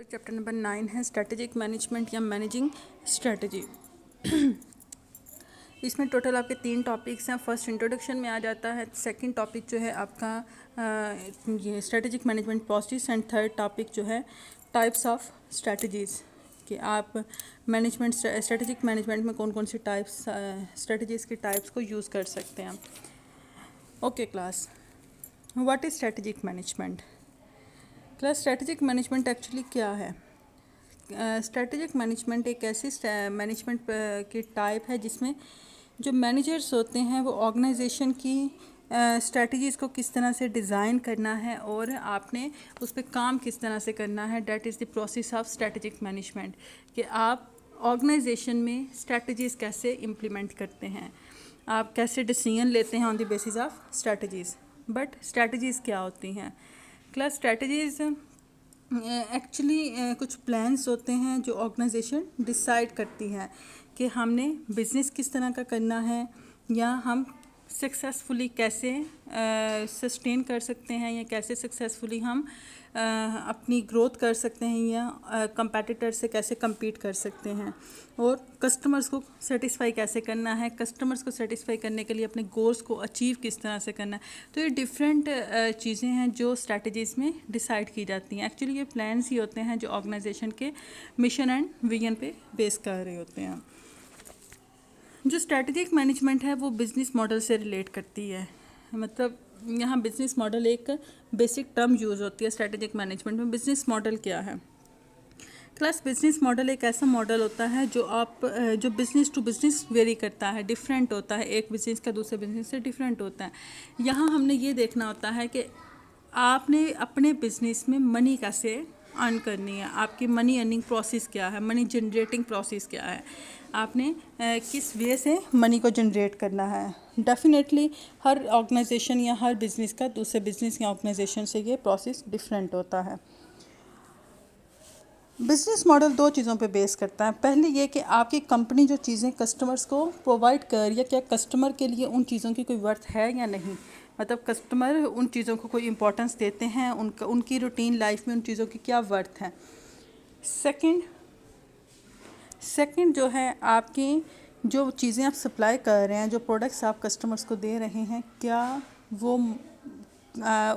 Chapter number 9 है strategic management या managing strategy. इसमें टोटल आपके 3 टॉपिक्स हैं। फर्स्ट इंट्रोडक्शन में आ जाता है, सेकंड टॉपिक जो है आपका ये strategic management process, and third topic जो है टाइप्स ऑफ स्ट्रेटजीज़ कि आप मैनेजमेंट स्ट्रेटेजिक मैनेजमेंट में कौन कौन सी टाइप्स स्ट्रेटजीज़ के टाइप्स को यूज़ कर सकते हैं। Okay class, what is strategic management? Class strategic management actually क्या है? स्ट्रेटेजिक मैनेजमेंट एक ऐसी मैनेजमेंट की टाइप है जिसमें जो मैनेजर्स होते हैं वो ऑर्गेनाइजेशन की स्ट्रेटजीज़ को किस तरह से डिज़ाइन करना है और आपने उस पर काम किस तरह से करना है। That is the process of strategic management कि आप ऑर्गेनाइजेशन में स्ट्रेटजीज़ कैसे इम्प्लीमेंट करते हैं, आप कैसे डिसीजन लेते हैं on the basis of strategies. But strategies क्या होती हैं क्लास? स्ट्रेटजीज़ एक्चुअली कुछ प्लान्स होते हैं जो ऑर्गेनाइजेशन डिसाइड करती है कि हमने बिज़नेस किस तरह का करना है या हम सक्सेसफुली कैसे सस्टेन कर सकते हैं या कैसे सक्सेसफुली हम अपनी ग्रोथ कर सकते हैं या कंपेटिटर से कैसे compete कर सकते हैं और कस्टमर्स को सेटिस्फाई कैसे करना है, कस्टमर्स को सेटिस्फाई करने के लिए अपने गोल्स को अचीव किस तरह से करना है। तो ये डिफरेंट चीज़ें हैं जो स्ट्रैटेजीज़ में डिसाइड की जाती हैं। एक्चुअली ये प्लान्स ही होते हैं जो ऑर्गेनाइजेशन के मिशन एंड विजन पे बेस कर रहे होते हैं। जो स्ट्रैटेजिक मैनेजमेंट है वो बिज़नेस मॉडल से रिलेट करती है। मतलब यहाँ बिज़नेस मॉडल एक बेसिक टर्म यूज़ होती है स्ट्रैटेजिक मैनेजमेंट में। बिज़नेस मॉडल क्या है क्लास? बिज़नेस मॉडल एक ऐसा मॉडल होता है जो बिज़नेस टू बिज़नेस वेरी करता है, डिफरेंट होता है, एक बिज़नेस का दूसरे बिज़नेस से डिफरेंट होता है। यहाँ हमने ये देखना होता है कि आपने अपने बिज़नेस में मनी कैसे अर्न करनी है, आपकी मनी अर्निंग प्रोसेस क्या है, मनी जनरेटिंग प्रोसेस क्या है, आपने किस वे से मनी को जनरेट करना है। डेफिनेटली हर ऑर्गेनाइजेशन या हर बिज़नेस का दूसरे बिज़नेस या ऑर्गेनाइजेशन से ये प्रोसेस डिफरेंट होता है। बिज़नेस मॉडल 2 चीज़ों पे बेस करता है। पहले ये कि आपकी कंपनी जो चीज़ें कस्टमर्स को प्रोवाइड कर रही है, क्या कस्टमर के लिए उन चीज़ों की कोई वर्थ है या नहीं। मतलब कस्टमर उन चीज़ों को कोई इंपॉर्टेंस देते हैं, उनकी रूटीन लाइफ में उन चीज़ों की क्या वर्थ है। सेकंड जो है आपकी जो चीज़ें आप सप्लाई कर रहे हैं, जो प्रोडक्ट्स आप कस्टमर्स को दे रहे हैं, क्या वो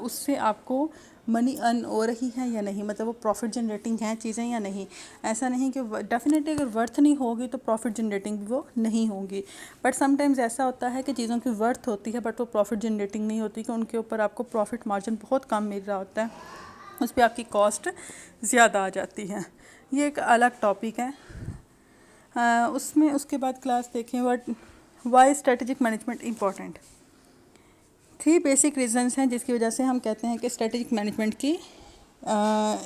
उससे आपको मनी अर्न हो रही है या नहीं, मतलब वो प्रॉफिट जनरेटिंग हैं चीज़ें या नहीं। ऐसा नहीं कि डेफिनेटली अगर वर्थ नहीं होगी तो प्रॉफिट जनरेटिंग भी वो नहीं होंगी। बट समटाइम्स ऐसा होता है कि चीज़ों की वर्थ होती है बट वो प्रॉफिट जनरेटिंग नहीं होती, कि उनके ऊपर आपको प्रॉफिट मार्जिन बहुत कम मिल रहा होता है, उस पर आपकी कॉस्ट ज़्यादा आ जाती है। ये एक अलग टॉपिक है। उसमें उसके बाद क्लास देखें why strategic management important. 3 basic reasons हैं जिसकी वजह से हम कहते हैं कि स्ट्रेटेजिक मैनेजमेंट की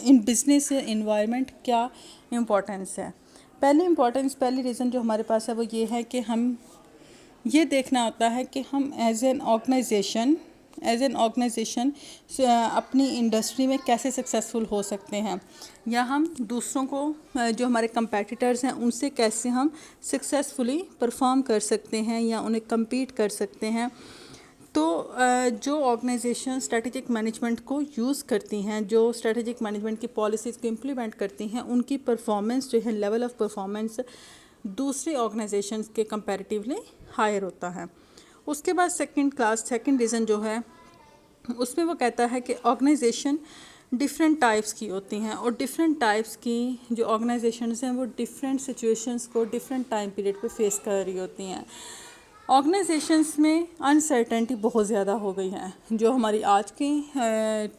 इन बिजनेस एनवायरनमेंट क्या इम्पोर्टेंस है। पहली रीज़न जो हमारे पास है वो ये है कि हम ये देखना होता है कि हम एज एन ऑर्गेनाइजेशन अपनी इंडस्ट्री में कैसे सक्सेसफुल हो सकते हैं, या हम दूसरों को जो हमारे कंपेटिटर्स हैं उनसे कैसे हम सक्सेसफुली परफॉर्म कर सकते हैं या उन्हें compete कर सकते हैं। तो जो ऑर्गेनाइजेशन स्ट्रेटेजिक मैनेजमेंट को यूज़ करती हैं, जो स्ट्रेटेजिक मैनेजमेंट की पॉलिसीज़ को इम्प्लीमेंट करती हैं, उनकी परफॉर्मेंस जो है, लेवल ऑफ परफॉर्मेंस दूसरे ऑर्गेनाइजेशंस के कंपैरेटिवली हायर होता है। उसके बाद सेकंड रीज़न जो है उसमें वो कहता है कि ऑर्गेनाइजेशन डिफरेंट टाइप्स की होती हैं और डिफरेंट टाइप्स की जो ऑर्गेनाइजेशंस हैं वो डिफरेंट सिचुएशंस को डिफरेंट टाइम पीरियड पे फेस कर रही होती हैं। ऑर्गेनाइजेशंस में अनसर्टेनिटी बहुत ज़्यादा हो गई है। जो हमारी आज की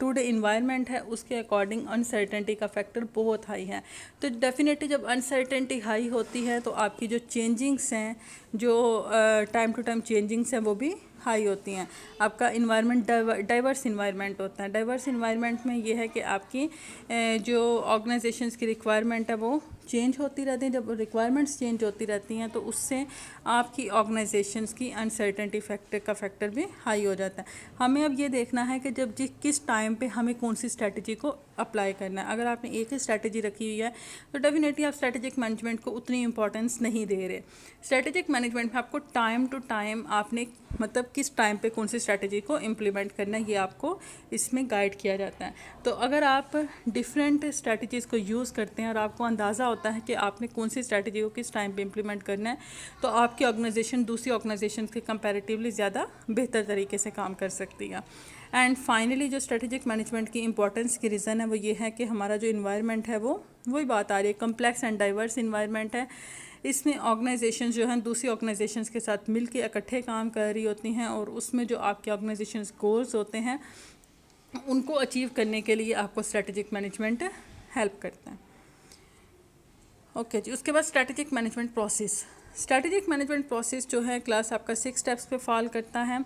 टुडे इन्वायरमेंट है उसके अकॉर्डिंग अनसर्टेनिटी का फैक्टर बहुत हाई है। तो डेफिनेटली जब अनसर्टेनिटी हाई होती है तो आपकी जो चेंजिंग्स हैं, जो टाइम टू टाइम चेंजिंग्स हैं वो भी हाई होती हैं। आपका इन्वायरमेंट डाइवर्स इन्वायरमेंट होता है। डाइवर्स इन्वायरमेंट में ये है कि आपकी जो ऑर्गेनाइजेशंस की रिक्वायरमेंट है वो चेंज होती रहती हैं, जब रिक्वायरमेंट्स चेंज होती रहती हैं तो उससे आपकी ऑर्गेनाइजेशंस की अनसर्टेनिटी फैक्टर भी हाई हो जाता है। हमें अब ये देखना है कि जब किस टाइम पे हमें कौन सी स्ट्रैटेजी को अप्लाई करना है। अगर आपने एक ही स्ट्रैटेजी रखी हुई है तो डेफिनेटली आप स्ट्रैटेजिक मैनेजमेंट को उतनी इंपॉर्टेंस नहीं दे रहे। स्ट्रैटेजिक मैनेजमेंट में आपको टाइम टू टाइम आपने मतलब किस टाइम पे कौन सी स्ट्रैटेजी को इम्प्लीमेंट करना है, ये आपको इसमें गाइड किया जाता है। तो अगर आप डिफरेंट स्ट्रैटेजीज़ को यूज़ करते हैं और आपको अंदाज़ा होता है कि आपने कौन सी स्ट्रैटेजी को किस टाइम पे इम्प्लीमेंट करना है, तो आपकी ऑर्गेनाइजेशन दूसरी ऑर्गेनाइजेशन के कंपैरेटिवली ज़्यादा बेहतर तरीके से काम कर सकती है। एंड फाइनली जो स्ट्रेटेजिक मैनेजमेंट की इंपॉर्टेंस की रीज़न है वो ये है कि हमारा जो इन्वायरमेंट है वो वही बात आ रही है, कम्प्लेक्स एंड डाइवर्स इन्वायरमेंट है। इसमें ऑर्गेनाइजेशन जो हैं दूसरी ऑर्गेनाइजेशंस के साथ मिलके इकट्ठे काम कर रही होती हैं और उसमें जो आपके ऑर्गेनाइजेशन गोल्स होते हैं उनको अचीव करने के लिए आपको स्ट्रेटेजिक मैनेजमेंट हेल्प करता है। ओके जी, उसके बाद strategic management process. Strategic management process जो है क्लास आपका 6 स्टेप्स पे फॉलो करता है।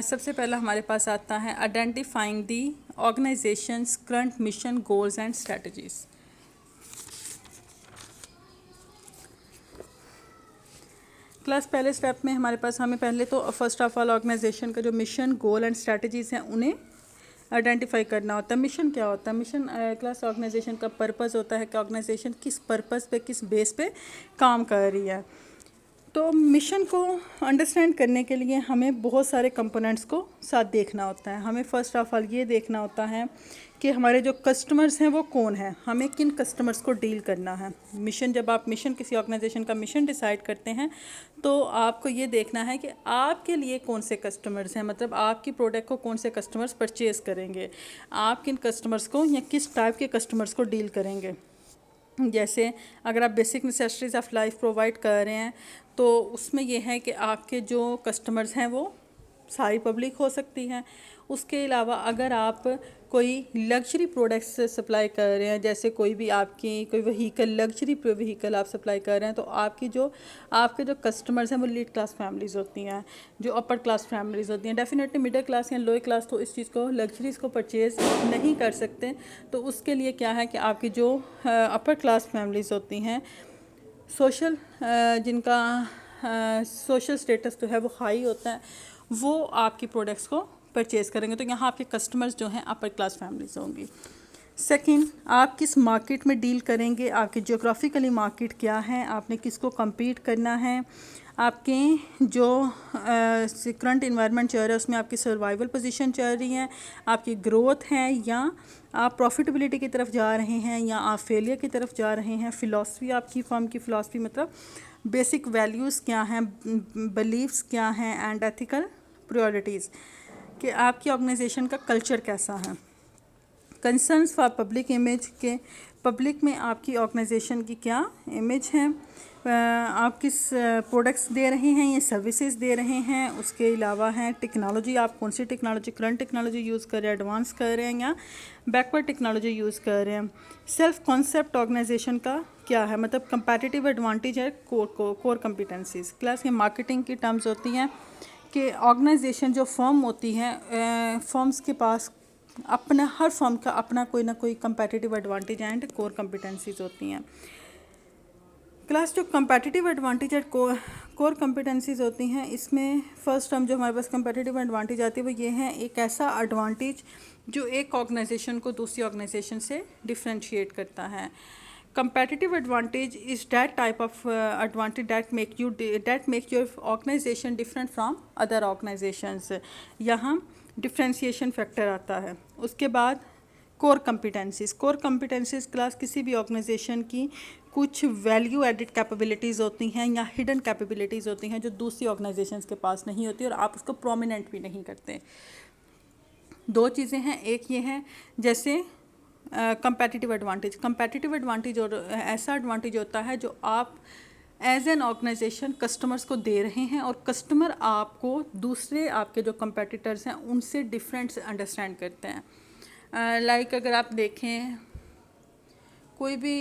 सबसे पहला हमारे पास आता है identifying the organisations current mission goals and strategies. Class पहले स्टेप में हमारे पास हमें पहले तो फर्स्ट ऑफ ऑल ऑर्गेनाइजेशन का जो मिशन गोल एंड स्ट्रैटेजीज़ हैं उन्हें आइडेंटिफाई करना होता है। मिशन क्या होता है? मिशन क्लास ऑर्गेनाइजेशन का पर्पस होता है कि ऑर्गेनाइजेशन किस पर्पस पे किस बेस पे काम कर रही है। तो मिशन को अंडरस्टैंड करने के लिए हमें बहुत सारे कंपोनेंट्स को साथ देखना होता है। हमें फ़र्स्ट ऑफ ऑल ये देखना होता है कि हमारे जो कस्टमर्स हैं वो कौन है, हमें किन कस्टमर्स को डील करना है। मिशन, जब आप मिशन किसी ऑर्गेनाइजेशन का मिशन डिसाइड करते हैं तो आपको ये देखना है कि आपके लिए कौन से कस्टमर्स हैं, मतलब आपकी प्रोडक्ट को कौन से कस्टमर्स परचेज़ करेंगे, आप किन कस्टमर्स को या किस टाइप के कस्टमर्स को डील करेंगे। जैसे अगर आप basic necessities of life provide कर रहे हैं तो उसमें यह है कि आपके जो कस्टमर्स हैं वो सारी पब्लिक हो सकती हैं। उसके अलावा अगर आप कोई लग्जरी प्रोडक्ट्स सप्लाई कर रहे हैं, जैसे कोई भी आपकी कोई व्हीकल लग्जरी व्हीकल आप सप्लाई कर रहे हैं, तो आपके जो कस्टमर्स हैं वो मिडिल क्लास फैमिलीज़ होती हैं, जो अपर क्लास फैमिलीज़ होती हैं। डेफिनेटली मिडिल क्लास या लोअर क्लास तो इस चीज़ को लग्जरीज़ को परचेज़ नहीं कर सकते। तो उसके लिए क्या है कि आपकी जो अपर क्लास फैमिलीज़ होती हैं, सोशल जिनका सोशल स्टेटस जो है वो हाई होता है, वो आपकी प्रोडक्ट्स को परचेज़ करेंगे। तो यहाँ आपके कस्टमर्स जो हैं अपर क्लास फैमिलीज़ होंगी। सेकंड, आप किस मार्केट में डील करेंगे, आपकी ज्योग्राफिकली मार्केट क्या है, आपने किसको compete करना है, आपके जो करंट इन्वायरमेंट चल रहा है उसमें आपकी सर्वाइवल पोजीशन चल रही है, आपकी ग्रोथ है, या आप प्रॉफिटेबिलिटी की तरफ जा रहे हैं, या आप फेलियर की तरफ जा रहे हैं। फ़िलासफ़ी, आपकी फर्म की फ़िलासफ़ी मतलब बेसिक वैल्यूज़ क्या हैं, बिलीव्स क्या हैं, एंड एथिकल प्रायोरिटीज़, कि आपकी ऑर्गेनाइजेशन का कल्चर कैसा है। कंसर्न्स फॉर पब्लिक इमेज, के पब्लिक में आपकी ऑर्गेनाइजेशन की क्या इमेज है, आप किस प्रोडक्ट्स दे रहे हैं या सर्विसेज दे रहे हैं। उसके अलावा है टेक्नोलॉजी, आप कौन सी टेक्नोलॉजी, करंट टेक्नोलॉजी यूज़ कर रहे हैं, एडवांस कर रहे हैं या बैकवर्ड टेक्नोलॉजी यूज़ कर रहे हैं। सेल्फ कॉन्सेप्ट ऑर्गेनाइजेशन का क्या है, मतलब कंपैटिटिव एडवांटेज है, कोर कॉम्पिटेंसीज। क्लास के मार्केटिंग की टर्म्स होती हैं कि ऑर्गेनाइजेशन जो फर्म होती हैं, फर्म्स के पास अपना, हर फर्म का अपना कोई ना कोई competitive advantage and core competencies होती हैं। क्लास जो competitive advantage and core competencies होती हैं, इसमें फर्स्ट टर्म जो हमारे पास कंपैटिटिव एडवांटेज आती है वो ये है, एक ऐसा एडवांटेज जो एक ऑर्गेनाइजेशन को दूसरी ऑर्गेनाइजेशन से डिफ्रेंशिएट करता है। competitive advantage is that type of advantage that make your organization different from other organizations। यहाँ डिफ्रेंशिएशन फैक्टर आता है। उसके बाद कोर कम्पिटेंसीज क्लास किसी भी ऑर्गेनाइजेशन की कुछ वैल्यू एडिड कैपेबिलिटीज़ होती हैं या हिडन कैपेबिलिटीज़ होती हैं जो दूसरी ऑर्गेनाइजेशंस के पास नहीं होती और आप उसको प्रोमिनेंट भी नहीं करते। दो चीज़ें हैं, एक ये है जैसे कंपैटिटिव एडवांटेज और ऐसा एडवांटेज होता है जो आप एज एन ऑर्गेनाइजेशन कस्टमर्स को दे रहे हैं और कस्टमर आपको दूसरे आपके जो कंपैटिटर्स हैं उनसे डिफरेंट से अंडरस्टैंड करते हैं। लाइक अगर आप देखें कोई भी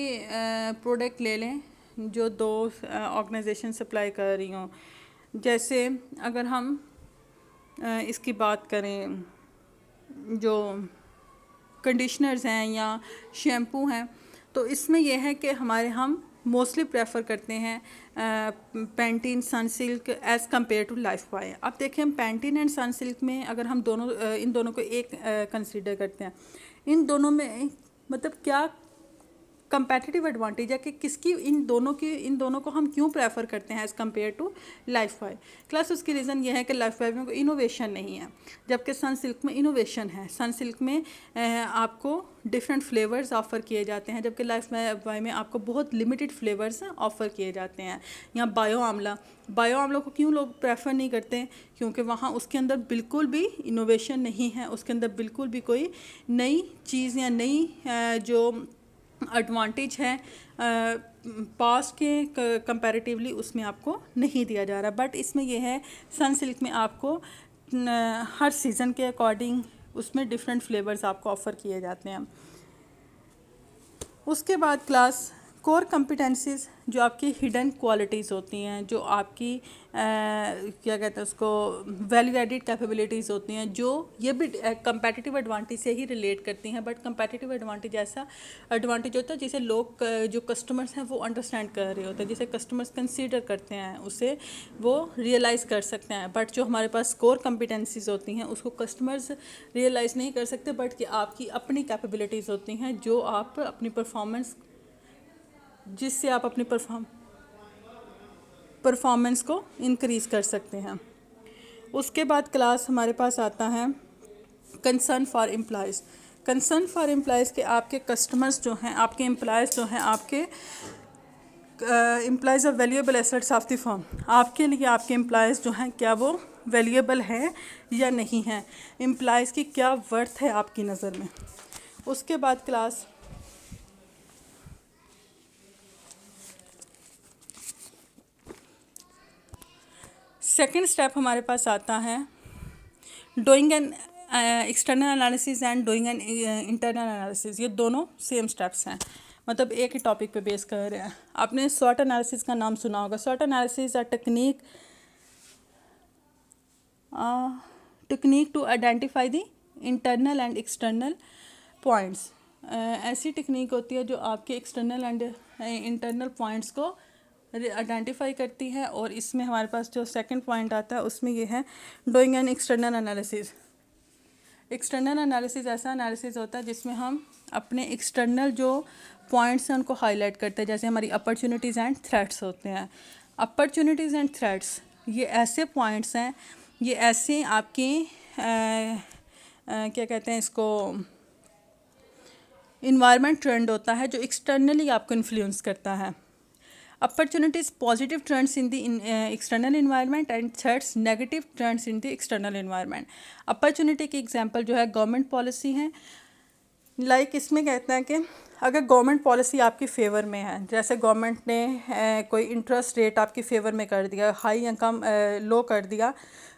प्रोडक्ट ले लें जो दो ऑर्गेनाइजेशन सप्लाई कर रही हों, जैसे अगर हम इसकी बात करें जो कंडीशनर्स हैं या शैम्पू हैं, तो इसमें यह है कि हम मोस्टली प्रेफर करते हैं Pantene Sunsilk as compare to Lifebuoy. अब देखिए हम पैंटीन एंड सनसिल्क में अगर हम इन दोनों को एक कंसीडर करते हैं, इन दोनों में मतलब क्या कंपेटिटिव एडवांटेज है कि किसकी इन दोनों को हम क्यों प्रेफर करते हैं as compare to Lifebuoy. Class उसकी रीज़न यह है कि लाइफ बॉय में कोई इनोवेशन नहीं है, जबकि सनसिल्क में इनोवेशन है। सनसिल्क में आपको डिफरेंट फ्लेवर्स ऑफ़र किए जाते हैं, जबकि लाइफ बॉय में आपको बहुत लिमिटेड फ्लेवर्स ऑफ़र किए जाते हैं। यहाँ बायो आंवला को क्यों लोग प्रेफर नहीं करते, क्योंकि वहाँ उसके अंदर बिल्कुल भी इनोवेशन नहीं है, उसके अंदर बिल्कुल भी कोई नई चीज़ या नई जो एडवांटेज है पास्ट के कंपैरेटिवली उसमें आपको नहीं दिया जा रहा। बट इसमें यह है सनसिल्क में आपको हर सीज़न के अकॉर्डिंग उसमें डिफरेंट फ्लेवर्स आपको ऑफ़र किए जाते हैं। उसके बाद क्लास कोर कॉम्पिटेंसीज़ जो आपकी हिडन क्वालिटीज़ होती हैं, जो आपकी क्या कहते हैं उसको वैल्यू एडिड कैपेबिलिटीज़ होती हैं, जो ये भी कंपेटिटिव एडवांटेज से ही रिलेट करती हैं। बट कंपेटिटिव एडवांटेज ऐसा एडवांटेज होता है जिसे लोग जो कस्टमर्स हैं वो अंडरस्टैंड कर रहे होते हैं, जिसे कस्टमर्स कंसीडर करते हैं, उसे वो रियलाइज़ कर सकते हैं। बट जो हमारे पास कोर कॉम्पिटेंसीज़ होती हैं उसको कस्टमर्स रियलाइज़ नहीं कर सकते, बट कि आपकी अपनी कैपेबिलिटीज़ होती हैं जो आप अपनी परफॉर्मेंस जिससे आप अपनी परफॉर्मेंस को इंक्रीज़ कर सकते हैं। उसके बाद क्लास हमारे पास आता है concern for employees. Concern for employees के आपके कस्टमर्स जो हैं, आपके एम्प्लॉयज़ जो हैं, आपके employees are valuable assets of the firm. आपके लिए आपके एम्प्लॉयज़ जो हैं क्या वो वैल्यूएबल हैं या नहीं हैं, एम्प्लॉयज़ की क्या वर्थ है आपकी नज़र में। उसके बाद क्लास सेकेंड स्टेप हमारे पास आता है doing an external analysis and doing an internal analysis. ये दोनों सेम स्टेप्स हैं, मतलब एक ही टॉपिक पे बेस कर रहे हैं। आपने स्वॉट एनालिसिस का नाम सुना होगा। स्वॉट analysis a technique to identify the internal and external points. ऐसी टेक्निक होती है जो आपके एक्सटर्नल एंड इंटरनल पॉइंट्स को आइडेंटिफाई करती है। और इसमें हमारे पास जो सेकंड पॉइंट आता है उसमें ये है doing an external analysis. External analysis ऐसा एनालिसिस होता है जिसमें हम अपने एक्सटर्नल जो पॉइंट्स हैं उनको हाईलाइट करते हैं, जैसे हमारी अपॉर्चुनिटीज़ एंड थ्रेट्स होते हैं। अपॉर्चुनिटीज़ एंड थ्रेट्स ये ऐसे पॉइंट्स हैं, ये ऐसे आपके क्या कहते हैं इसको इन्वायरमेंट ट्रेंड होता है जो एक्सटर्नली आपको इन्फ्लुएंस करता है। Opportunities positive trends in the external environment and threats negative trends in the external environment. Opportunity की एग्जांपल जो है गवर्नमेंट पॉलिसी है। लाइक इसमें कहते हैं कि अगर गवर्नमेंट पॉलिसी आपकी फेवर में है, जैसे गवर्नमेंट ने कोई इंटरेस्ट रेट आपकी फेवर में कर दिया, हाई या कम लो कर दिया,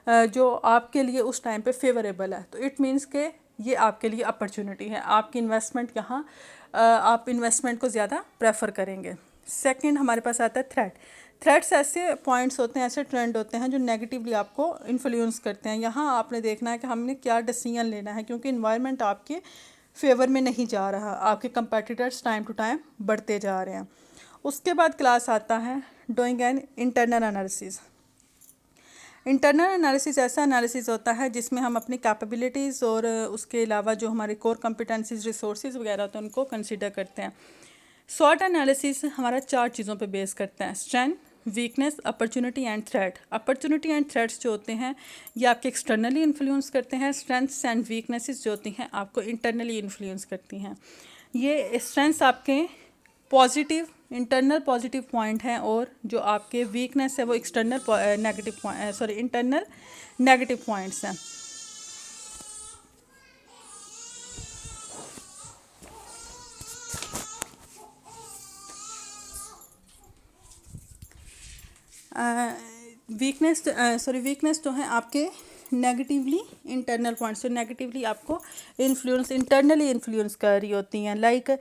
जो आपके लिए उस टाइम पे फेवरेबल है, तो इट मीन्स के ये आपके लिए अपॉर्चुनिटी है। आपकी इन्वेस्टमेंट यहाँ आप इन्वेस्टमेंट को ज़्यादा प्रेफर करेंगे। सेकंड हमारे पास आता है थ्रेट्स ऐसे पॉइंट्स होते हैं, ऐसे ट्रेंड होते हैं जो नेगेटिवली आपको इन्फ्लुएंस करते हैं। यहाँ आपने देखना है कि हमने क्या डिसीजन लेना है, क्योंकि इन्वायरमेंट आपके फेवर में नहीं जा रहा, आपके कंपेटिटर्स टाइम टू टाइम बढ़ते जा रहे हैं। उसके बाद क्लास आता है doing an internal analysis. Internal analysis ऐसा एनालिसिस होता है जिसमें हम अपनी कैपेबिलिटीज़ और उसके अलावा जो हमारे कोर कॉम्पिटेंसीज रिसोर्सेज वगैरह होते हैं उनको कंसिडर करते हैं। स्वॉट एनालिसिस हमारा 4 चीज़ों पे बेस करता है: strength, weakness, opportunity and threat. Opportunity and threats जो होते हैं ये आपके एक्सटर्नली इन्फ्लुएंस करते हैं। स्ट्रेंथ्स एंड वीकनेसेस जो होती हैं आपको इंटरनली इन्फ्लुएंस करती हैं। ये स्ट्रेंथ्स आपके पॉजिटिव इंटरनल पॉजिटिव पॉइंट हैं, और जो आपके वीकनेस है वो एक्सटर्नल इंटरनल नेगेटिव पॉइंट्स हैं। वीकनेस जो है आपके नेगेटिवली इंटरनल पॉइंट्स जो नेगेटिवली आपको इंटरनली इन्फ्लुएंस कर रही होती हैं। लाइक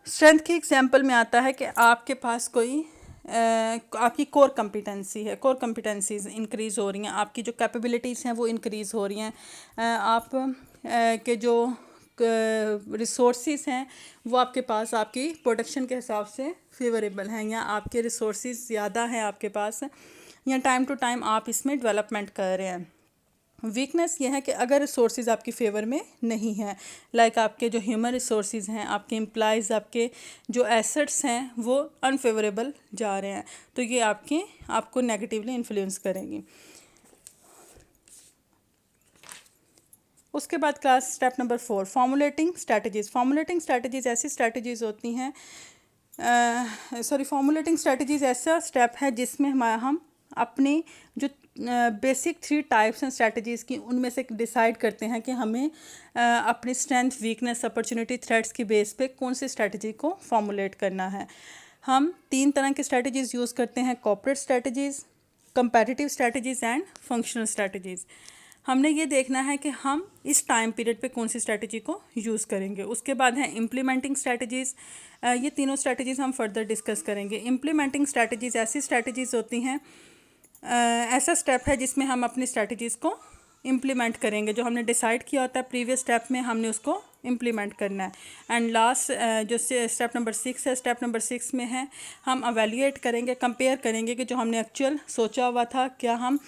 स्ट्रेंथ के एग्जांपल में आता है कि आपके पास कोई आपकी कोर कॉम्पिटेंसीज इंक्रीज़ हो रही हैं, आपकी जो कैपेबिलिटीज़ हैं वो इंक्रीज़ हो रही हैं, आप के जो रिसोर्सेज हैं वो आपके पास आपकी प्रोडक्शन के हिसाब से फेवरेबल हैं, या आपके रिसोर्सेज ज़्यादा हैं आपके पास, या टाइम टू टाइम आप इसमें डेवलपमेंट कर रहे हैं। वीकनेस ये है कि अगर रिसोर्सेज आपकी फेवर में नहीं है, लाइक आपके जो ह्यूमन रिसोर्सेज हैं, आपके एम्प्लॉयज़, आपके जो एसेट्स हैं वो अनफेवरेबल जा रहे हैं, तो ये आपको नेगेटिवली इन्फ्लुएंस करेंगी। उसके बाद class step number 4, formulating strategies. Formulating strategies ऐसी स्ट्रैटेजीज़ होती हैं, फॉर्मुलेटिंग स्ट्रैटेजीज़ ऐसा स्टेप है जिसमें हम अपनी जो बेसिक 3 टाइप्स हैं स्ट्रैटेजीज़ की, उनमें से डिसाइड करते हैं कि हमें अपनी स्ट्रेंथ, वीकनेस, अपॉर्चुनिटी, थ्रेट्स की बेस पे कौन सी स्ट्रैटेजी को फॉर्मुलेट करना है। हम 3 तरह की स्ट्रैटेजीज़ यूज़ करते हैं, corporate strategies, comparative strategies and functional strategies. हमने ये देखना है कि हम इस टाइम पीरियड पे कौन सी स्ट्रैटेजी को यूज़ करेंगे। उसके बाद है इम्प्लीमेंटिंग स्ट्रैटेजीज़। ये तीनों स्ट्रैटेजीज़ हम फर्दर डिस्कस करेंगे। इम्प्लीमेंटिंग स्ट्रैटेजीज़ ऐसी स्ट्रैटेजीज़ होती हैं, ऐसा स्टेप है जिसमें हम अपनी स्ट्रैटेजीज़ को इम्प्लीमेंट करेंगे। जो हमने डिसाइड किया होता है प्रीवियस स्टेप में, हमने उसको इम्प्लीमेंट करना है। एंड लास्ट जो स्टेप नंबर 6 है, स्टेप नंबर 6 में है हम एवेल्यूएट करेंगे, कंपेयर करेंगे कि जो हमने एक्चुअल सोचा हुआ था, क्या हम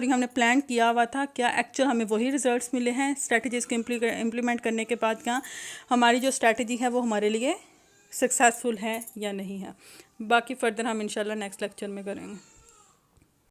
हमने प्लान किया हुआ था, क्या एक्चुअल हमें वही रिजल्ट्स मिले हैं स्ट्रैटेजीज़ को इम्प्लीमेंट करने के बाद, क्या हमारी जो स्ट्रैटेजी है वो हमारे लिए सक्सेसफुल है या नहीं है। बाकी फ़र्दर हम इंशाल्लाह नेक्स्ट लेक्चर में करेंगे।